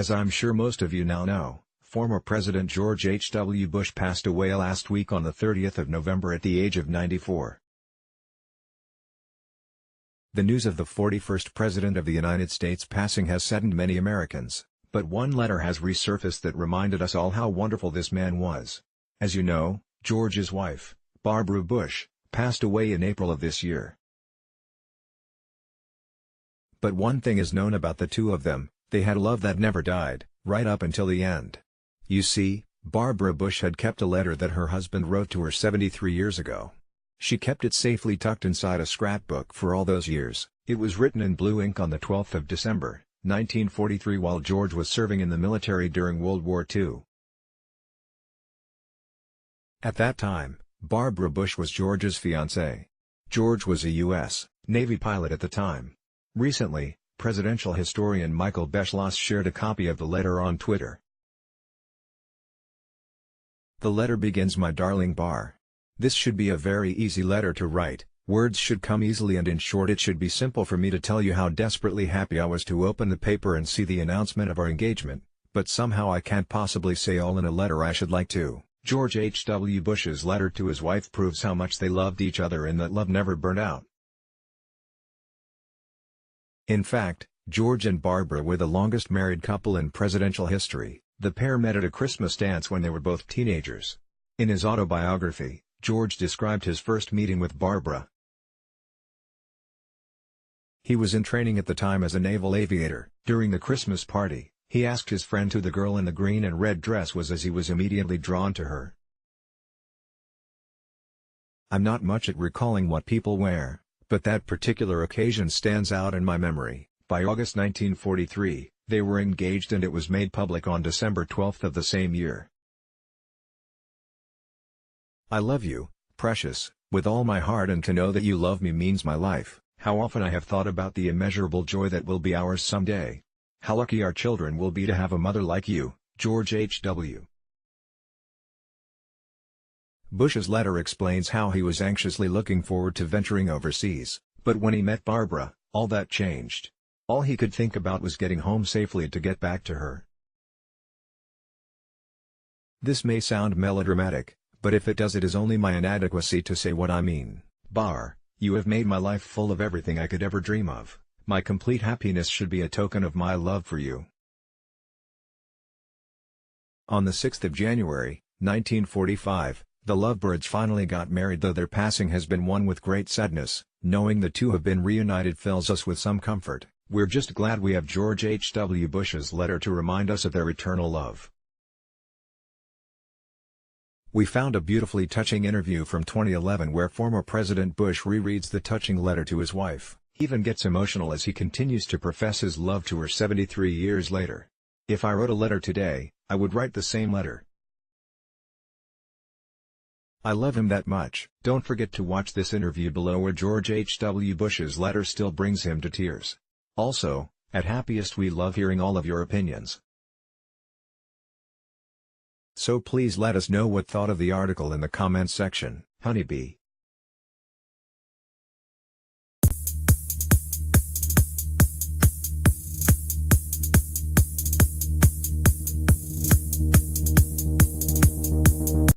As I'm sure most of you now know, former President George H.W. Bush passed away last week on the 30th of November at the age of 94. The news of the 41st President of the United States passing has saddened many Americans, but one letter has resurfaced that reminded us all how wonderful this man was. As you know, George's wife, Barbara Bush, passed away in April of this year. But one thing is known about the two of them: they had a love that never died, right up until the end. You see, Barbara Bush had kept a letter that her husband wrote to her 73 years ago. She kept it safely tucked inside a scrapbook for all those years. It was written in blue ink on the 12th of December, 1943, while George was serving in the military during World War II. At that time, Barbara Bush was George's fiancée. George was a U.S. Navy pilot at the time. Recently, presidential historian Michael Beschloss shared a copy of the letter on Twitter. The letter begins, "My darling Bar. This should be a very easy letter to write, words should come easily, and in short it should be simple for me to tell you how desperately happy I was to open the paper and see the announcement of our engagement, but somehow I can't possibly say all in a letter I should like to." George H.W. Bush's letter to his wife proves how much they loved each other and that love never burned out. In fact, George and Barbara were the longest married couple in presidential history. The pair met at a Christmas dance when they were both teenagers. In his autobiography, George described his first meeting with Barbara. He was in training at the time as a naval aviator. During the Christmas party, he asked his friend who the girl in the green and red dress was, as he was immediately drawn to her. "I'm not much at recalling what people wear, but that particular occasion stands out in my memory." By August 1943, they were engaged, and it was made public on December 12 of the same year. "I love you, precious, with all my heart, and to know that you love me means my life. How often I have thought about the immeasurable joy that will be ours someday. How lucky our children will be to have a mother like you." George H.W. Bush's letter explains how he was anxiously looking forward to venturing overseas, but when he met Barbara, all that changed. All he could think about was getting home safely to get back to her. This may sound melodramatic, but if it does, it is only my inadequacy to say what I mean. "Bar, you have made my life full of everything I could ever dream of. My complete happiness should be a token of my love for you." On the 6th of January, 1945, the lovebirds finally got married, though their passing has been one with great sadness. Knowing the two have been reunited fills us with some comfort. We're just glad we have George H.W. Bush's letter to remind us of their eternal love. We found a beautifully touching interview from 2011 where former President Bush rereads the touching letter to his wife. He even gets emotional as he continues to profess his love to her 73 years later. "If I wrote a letter today, I would write the same letter. I love him that much." Don't forget to watch this interview below where George H.W. Bush's letter still brings him to tears. Also, at Happiest we love hearing all of your opinions. So please let us know what thought of the article in the comments section. Honeybee.